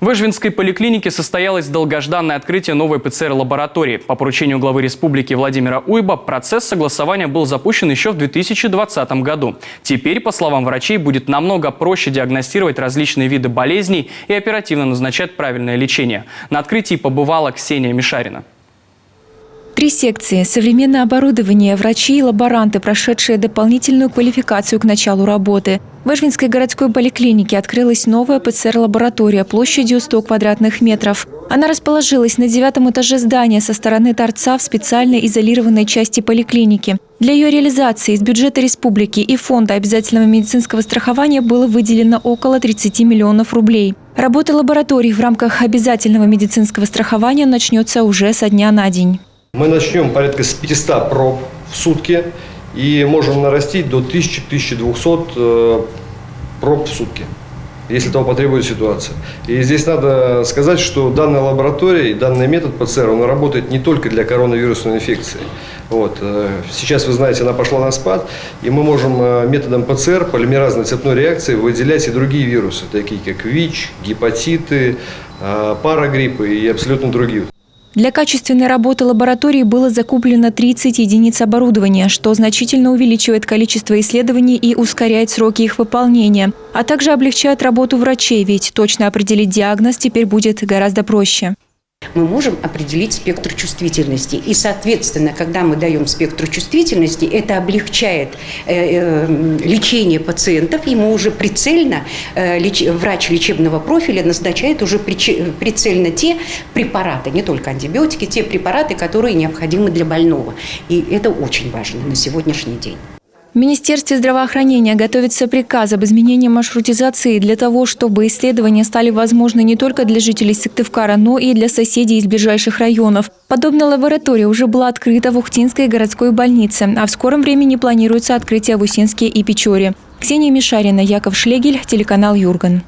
В Эжвинской поликлинике состоялось долгожданное открытие новой ПЦР-лаборатории. По поручению главы республики Владимира Уйба процесс согласования был запущен еще в 2020 году. Теперь, по словам врачей, будет намного проще диагностировать различные виды болезней и оперативно назначать правильное лечение. На открытии побывала Ксения Мишарина. 3 секции, современное оборудование, врачи и лаборанты, прошедшие дополнительную квалификацию к началу работы. В Эжвинской городской поликлинике открылась новая ПЦР-лаборатория площадью 100 квадратных метров. Она расположилась на 9-м этаже здания со стороны торца в специально изолированной части поликлиники. Для ее реализации из бюджета республики и фонда обязательного медицинского страхования было выделено около 30 миллионов рублей. Работа лабораторий в рамках обязательного медицинского страхования начнется уже со дня на день. Мы начнем порядка с 500 проб в сутки и можем нарастить до 1000-1200 проб в сутки, если того потребует ситуация. И здесь надо сказать, что данная лаборатория и данный метод ПЦР, он работает не только для коронавирусной инфекции. Сейчас, вы знаете, она пошла на спад, и мы можем методом ПЦР, полимеразной цепной реакции, выделять и другие вирусы, такие как ВИЧ, гепатиты, парагриппы и абсолютно другие. Для качественной работы лаборатории было закуплено 30 единиц оборудования, что значительно увеличивает количество исследований и ускоряет сроки их выполнения, а также облегчает работу врачей, ведь точно определить диагноз теперь будет гораздо проще. Мы можем определить спектр чувствительности. И, соответственно, когда мы даем спектр чувствительности, это облегчает лечение пациентов. Ему уже прицельно врач лечебного профиля назначает уже прицельно те препараты, не только антибиотики, те препараты, которые необходимы для больного. И это очень важно на сегодняшний день. В Министерстве здравоохранения готовится приказ об изменении маршрутизации для того, чтобы исследования стали возможны не только для жителей Сыктывкара, но и для соседей из ближайших районов. Подобная лаборатория уже была открыта в Ухтинской городской больнице, а в скором времени планируется открытие в Усинске и Печоре. Ксения Мишарина, Яков Шлегель, телеканал Юрган.